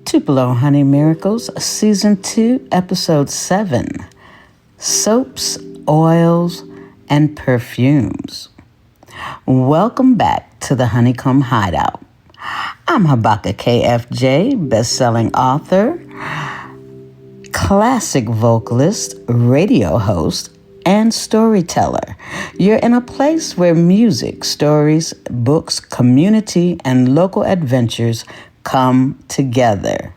Tupelo Honey Miracles, Season 2, Episode 7, Soaps, Oils, and Perfumes. Welcome back to the Honeycomb Hideout. I'm Habaka KFJ, best-selling author, classic vocalist, radio host, and storyteller. You're in a place where music, stories, books, community, and local adventures come together.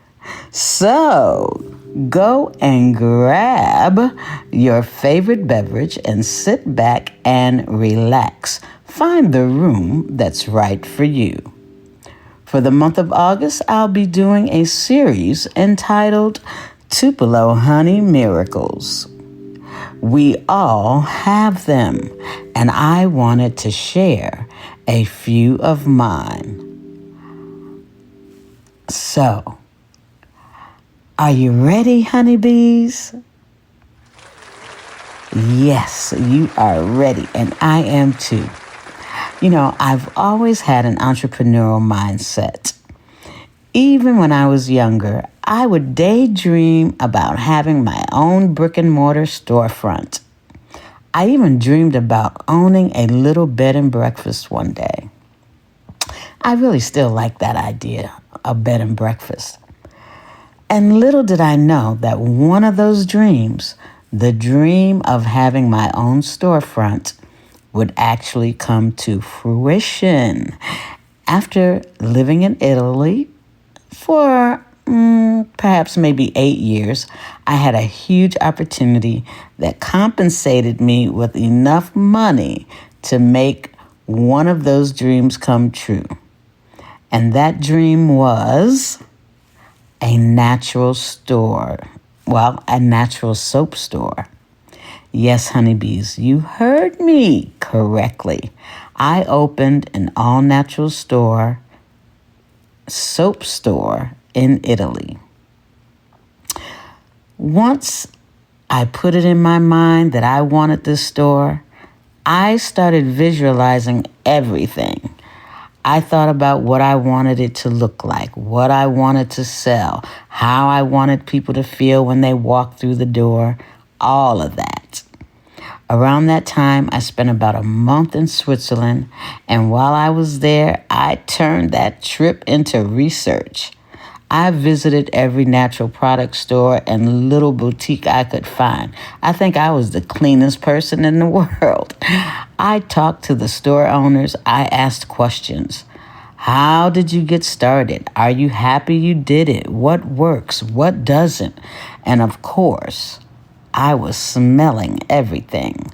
So, go and grab your favorite beverage and sit back and relax. Find the room that's right for you. For the month of August, I'll be doing a series entitled Tupelo Honey Miracles. We all have them, and I wanted to share a few of mine. So, are you ready, honeybees? Yes, you are ready, and I am too. You know, I've always had an entrepreneurial mindset. Even when I was younger, I would daydream about having my own brick-and-mortar storefront. I even dreamed about owning a little bed and breakfast one day. I really still like that idea, a bed and breakfast. And little did I know that one of those dreams, the dream of having my own storefront, would actually come to fruition. After living in Italy for perhaps maybe 8 years, I had a huge opportunity that compensated me with enough money to make one of those dreams come true. And that dream was a natural store. Well, a natural soap store. Yes, honeybees, you heard me correctly. I opened an all-natural store, soap store in Italy. Once I put it in my mind that I wanted this store, I started visualizing everything. I thought about what I wanted it to look like, what I wanted to sell, how I wanted people to feel when they walked through the door, all of that. Around that time, I spent about a month in Switzerland, and while I was there, I turned that trip into research. I visited every natural product store and little boutique I could find. I think I was the cleanest person in the world. I talked to the store owners. I asked questions. How did you get started? Are you happy you did it? What works? What doesn't? And of course, I was smelling everything.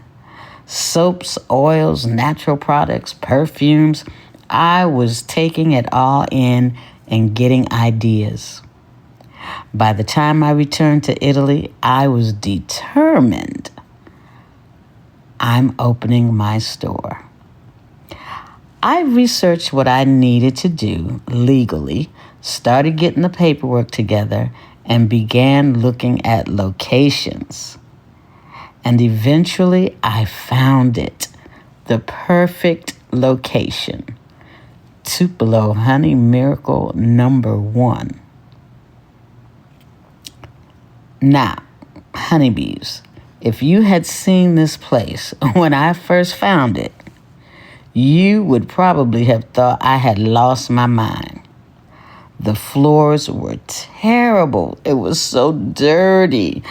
Soaps, oils, natural products, perfumes. I was taking it all in and getting ideas. By the time I returned to Italy, I was determined. I'm opening my store. I researched what I needed to do legally, started getting the paperwork together, and began looking at locations. And eventually I found it, the perfect location. Tupelo Honey Miracle number 1. Now, honeybees, if you had seen this place when I first found it, you would probably have thought I had lost my mind. The floors were terrible. It was so dirty.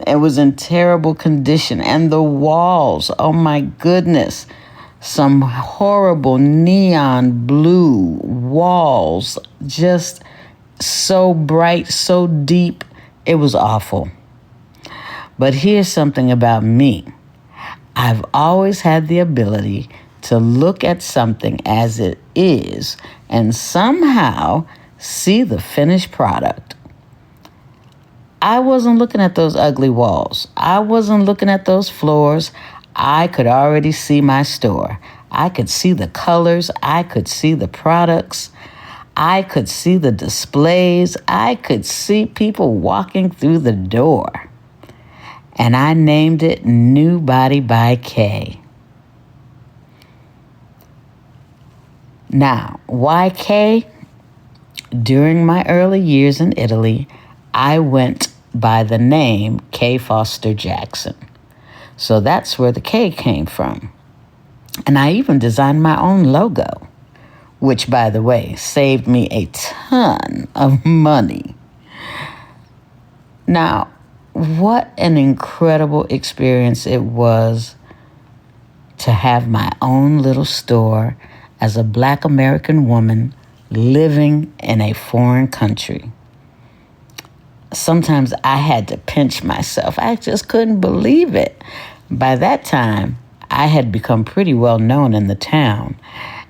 It was in terrible condition. And the walls, oh my goodness, some horrible neon blue walls, just so bright, so deep. It was awful. But here's something about me. I've always had the ability to look at something as it is and somehow see the finished product. I wasn't looking at those ugly walls. I wasn't looking at those floors. I could already see my store. I could see the colors. I could see the products. I could see the displays. I could see people walking through the door. And I named it New Body by K. Now, why K? During my early years in Italy, I went by the name K. Foster Jackson. So that's where the K came from. And I even designed my own logo, which, by the way, saved me a ton of money. Now, what an incredible experience it was to have my own little store as a Black American woman living in a foreign country. Sometimes I had to pinch myself. I just couldn't believe it. By that time, I had become pretty well known in the town.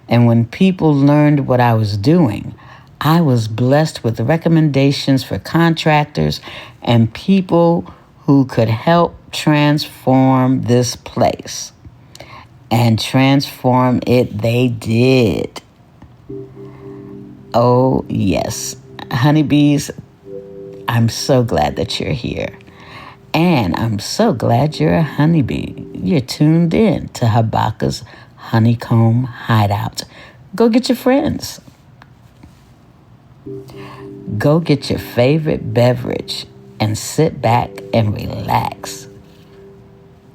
And when people learned what I was doing, I was blessed with recommendations for contractors and people who could help transform this place. And transform it they did. Oh, yes. Honeybees, I'm so glad that you're here. And I'm so glad you're a honeybee. You're tuned in to Habaka's Honeycomb Hideout. Go get your friends. Go get your favorite beverage and sit back and relax.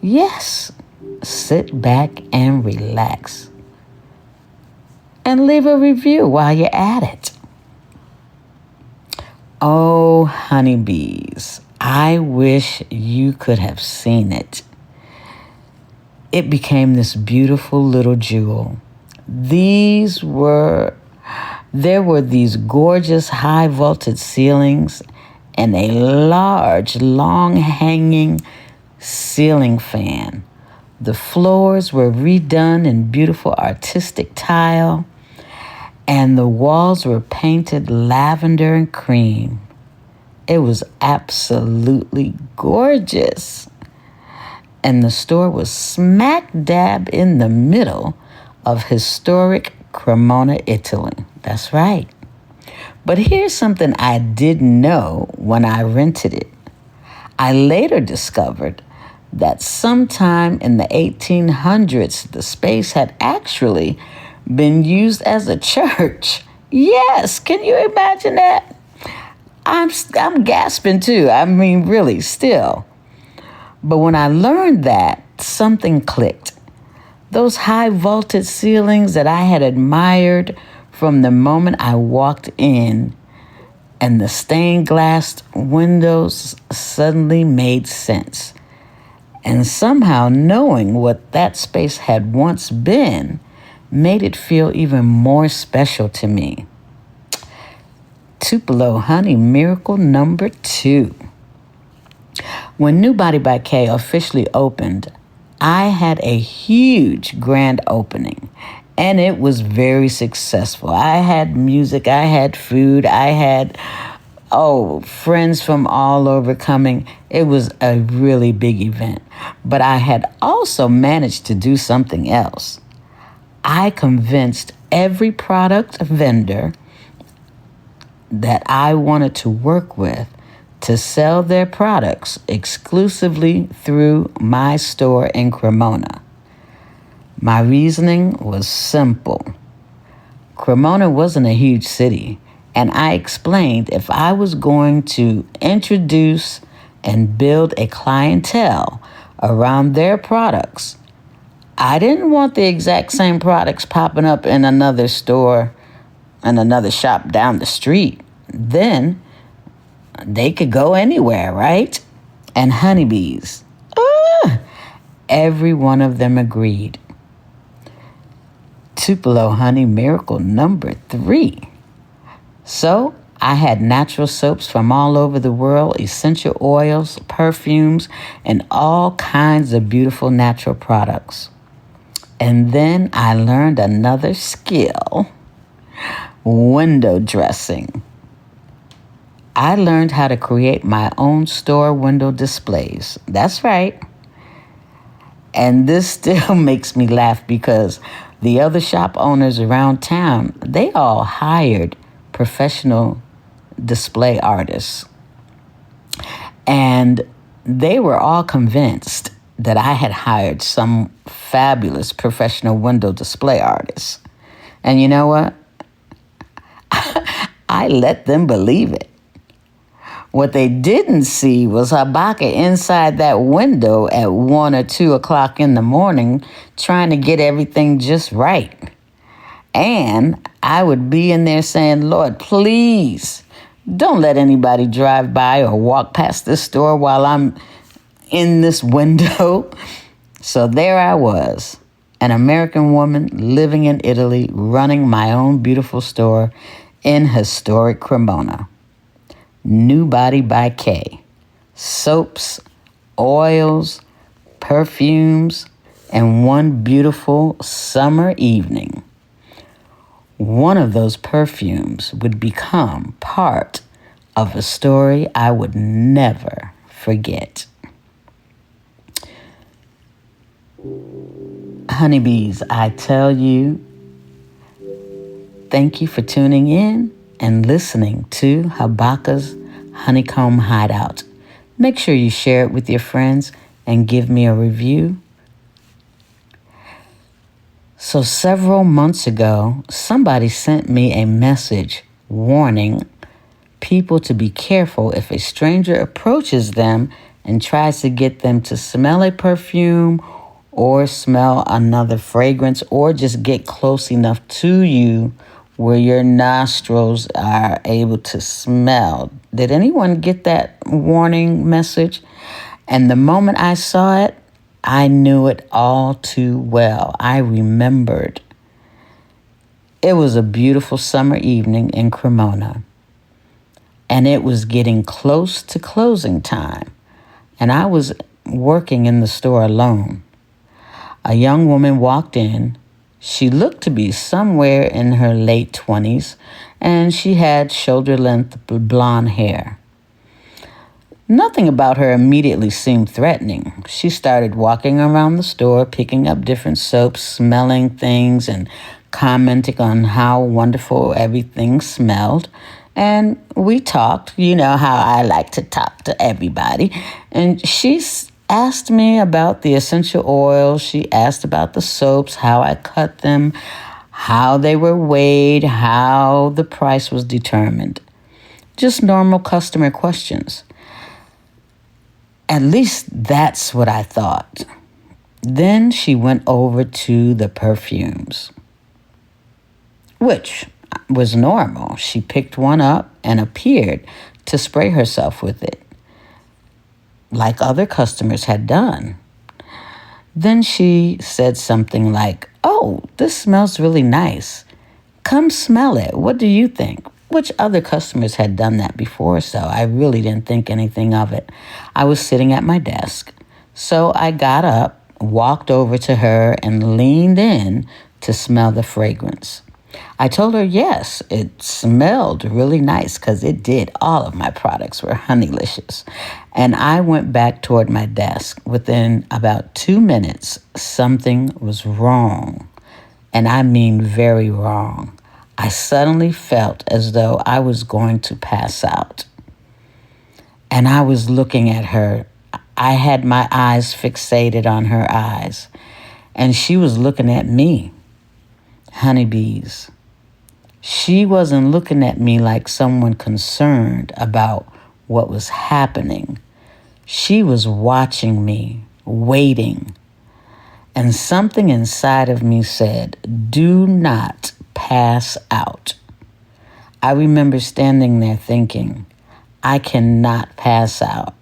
Yes, sit back and relax. And leave a review while you're at it. Oh, honeybees, I wish you could have seen it. It became this beautiful little jewel. There were these gorgeous high vaulted ceilings and a large, long hanging ceiling fan. The floors were redone in beautiful artistic tile, and the walls were painted lavender and cream. It was absolutely gorgeous. And the store was smack dab in the middle of historic Cremona, Italy. That's right. But here's something I didn't know when I rented it. I later discovered that sometime in the 1800s, the space had actually been used as a church. Yes, can you imagine that? I'm gasping too. I mean, really, still. But when I learned that, something clicked. Those high vaulted ceilings that I had admired from the moment I walked in, and the stained glass windows suddenly made sense. And somehow knowing what that space had once been made it feel even more special to me. Tupelo Honey Miracle number 2. When New Body by K officially opened, I had a huge grand opening, and it was very successful. I had music, I had food, I had, friends from all over coming. It was a really big event. But I had also managed to do something else. I convinced every product vendor that I wanted to work with to sell their products exclusively through my store in Cremona. My reasoning was simple. Cremona wasn't a huge city, and I explained if I was going to introduce and build a clientele around their products, I didn't want the exact same products popping up in another store and another shop down the street. Then they could go anywhere, right? And honeybees, every one of them agreed. Tupelo Honey Miracle number 3. So I had natural soaps from all over the world, essential oils, perfumes, and all kinds of beautiful natural products. And then I learned another skill: window dressing. I learned how to create my own store window displays. That's right. And this still makes me laugh because the other shop owners around town, they all hired professional display artists. And they were all convinced that I had hired some fabulous professional window display artists. And you know what? I let them believe it. What they didn't see was Habakkuk inside that window at 1 or 2 o'clock in the morning trying to get everything just right. And I would be in there saying, Lord, please don't let anybody drive by or walk past this store while I'm in this window. So there I was, an American woman living in Italy, running my own beautiful store in historic Cremona. New Body by K. Soaps, oils, perfumes, and one beautiful summer evening, one of those perfumes would become part of a story I would never forget. Honeybees, I tell you, thank you for tuning in and listening to Habakkuk's Honeycomb Hideout. Make sure you share it with your friends and give me a review. So several months ago, somebody sent me a message warning people to be careful if a stranger approaches them and tries to get them to smell a perfume or smell another fragrance or just get close enough to you where your nostrils are able to smell. Did anyone get that warning message? And the moment I saw it, I knew it all too well. I remembered. It was a beautiful summer evening in Cremona, and it was getting close to closing time, and I was working in the store alone. A young woman walked in. She looked to be somewhere in her late 20s, and she had shoulder-length blonde hair. Nothing about her immediately seemed threatening. She started walking around the store, picking up different soaps, smelling things, and commenting on how wonderful everything smelled. And we talked, you know how I like to talk to everybody. And she asked me about the essential oils. She asked about the soaps, how I cut them, how they were weighed, how the price was determined. Just normal customer questions. At least that's what I thought. Then she went over to the perfumes, which was normal. She picked one up and appeared to spray herself with it, like other customers had done. Then she said something like, "Oh, this smells really nice. Come smell it. What do you think?" Which other customers had done that before, so I really didn't think anything of it. I was sitting at my desk, so I got up, walked over to her, and leaned in to smell the fragrance. I told her, yes, it smelled really nice because it did. All of my products were honeylicious. And I went back toward my desk. Within about 2 minutes, something was wrong. And I mean very wrong. I suddenly felt as though I was going to pass out. And I was looking at her. I had my eyes fixated on her eyes. And she was looking at me. Honeybees. She wasn't looking at me like someone concerned about what was happening. She was watching me, waiting. And something inside of me said, "Do not pass out." I remember standing there thinking, I cannot pass out.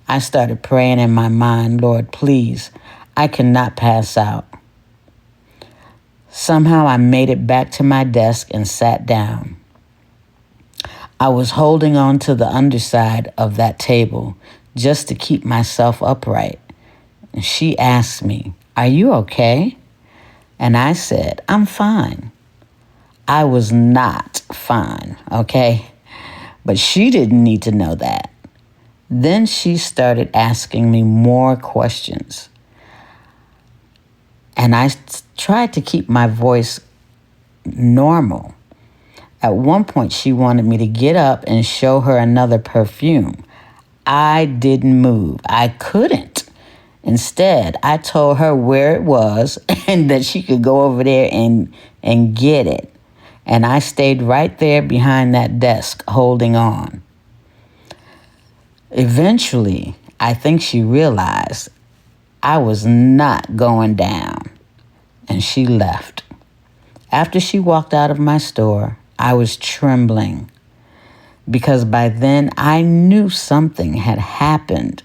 I started praying in my mind, Lord, please, I cannot pass out. Somehow I made it back to my desk and sat down. I was holding on to the underside of that table just to keep myself upright. And she asked me, "Are you okay?" And I said, "I'm fine." I was not fine, okay? But she didn't need to know that. Then she started asking me more questions. And I tried to keep my voice normal. At one point, she wanted me to get up and show her another perfume. I didn't move. I couldn't. Instead, I told her where it was and that she could go over there and and get it. And I stayed right there behind that desk holding on. Eventually, I think she realized I was not going down, and she left. After she walked out of my store, I was trembling because by then I knew something had happened,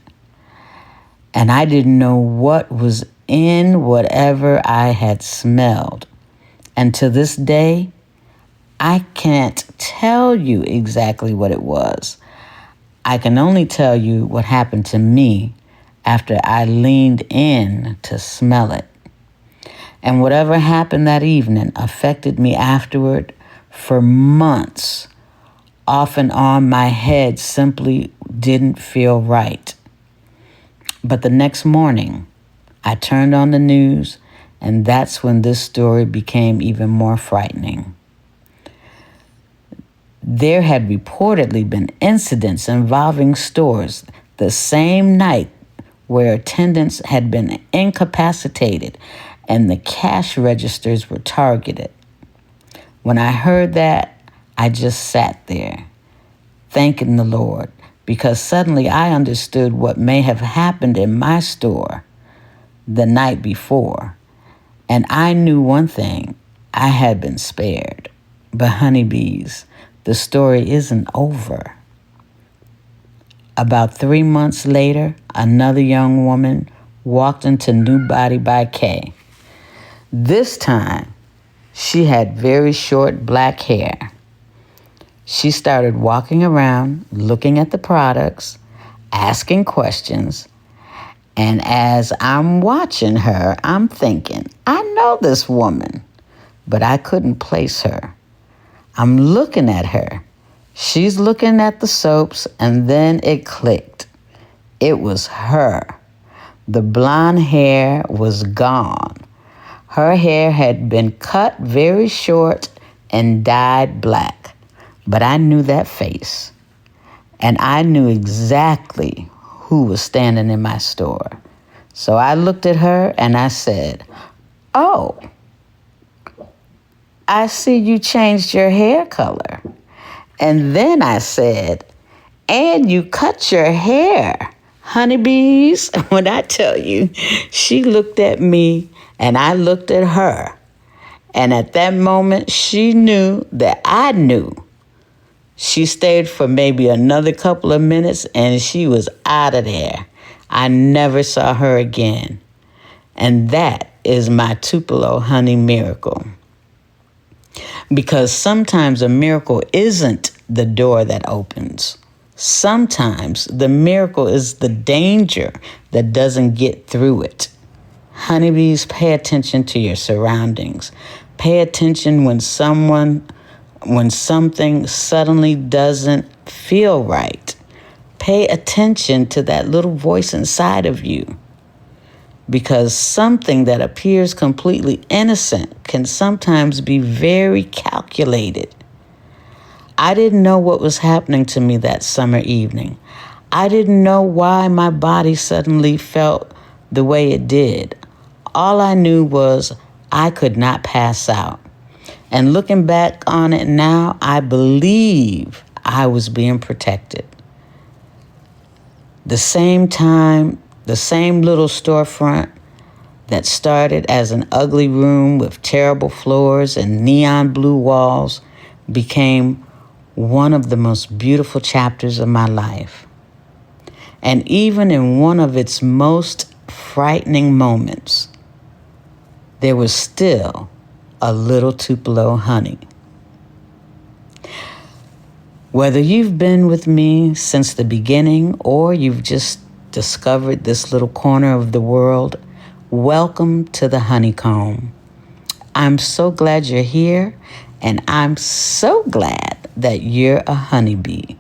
and I didn't know what was in whatever I had smelled. And to this day, I can't tell you exactly what it was. I can only tell you what happened to me after I leaned in to smell it. And whatever happened that evening affected me afterward for months. Off and on, my head simply didn't feel right. But the next morning, I turned on the news, and that's when this story became even more frightening. There had reportedly been incidents involving stores the same night where attendants had been incapacitated and the cash registers were targeted. When I heard that, I just sat there, thanking the Lord, because suddenly I understood what may have happened in my store the night before. And I knew one thing, I had been spared. But honeybees, the story isn't over. About 3 months later, another young woman walked into New Body by K. This time, she had very short black hair. She started walking around, looking at the products, asking questions, and as I'm watching her, I'm thinking, I know this woman, but I couldn't place her. I'm looking at her. She's looking at the soaps, and then it clicked. It was her. The blonde hair was gone. Her hair had been cut very short and dyed black, but I knew that face, and I knew exactly who was standing in my store. So I looked at her and I said, "Oh, I see you changed your hair color." And then I said, "And you cut your hair, honeybees." When I tell you, she looked at me and I looked at her. And at that moment, she knew that I knew. She stayed for maybe another couple of minutes and she was out of there. I never saw her again. And that is my Tupelo honey miracle. Because sometimes a miracle isn't the door that opens. Sometimes the miracle is the danger that doesn't get through it. Honeybees, pay attention to your surroundings. Pay attention when something suddenly doesn't feel right. Pay attention to that little voice inside of you. Because something that appears completely innocent can sometimes be very calculated. I didn't know what was happening to me that summer evening. I didn't know why my body suddenly felt the way it did. All I knew was I could not pass out. And looking back on it now, I believe I was being protected. The same time, the same little storefront that started as an ugly room with terrible floors and neon blue walls became one of the most beautiful chapters of my life. And even in one of its most frightening moments, there was still a little Tupelo honey. Whether you've been with me since the beginning or you've just discovered this little corner of the world, welcome to the honeycomb. I'm so glad you're here, and I'm so glad that you're a honeybee.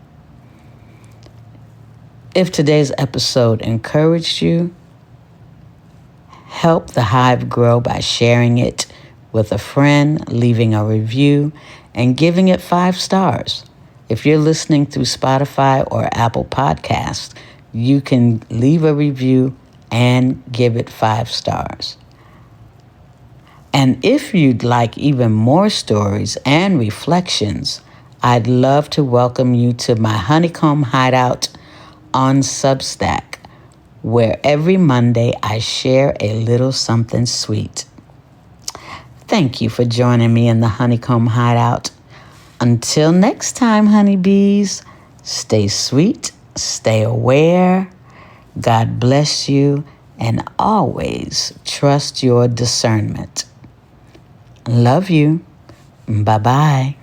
If today's episode encouraged you, help the hive grow by sharing it with a friend, leaving a review, and giving it 5 stars. If you're listening through Spotify or Apple Podcasts, you can leave a review and give it 5 stars. And if you'd like even more stories and reflections, I'd love to welcome you to my Honeycomb Hideout on Substack, where every Monday I share a little something sweet. Thank you for joining me in the Honeycomb Hideout. Until next time, honeybees, stay sweet, stay aware, God bless you, and always trust your discernment. Love you. Bye-bye.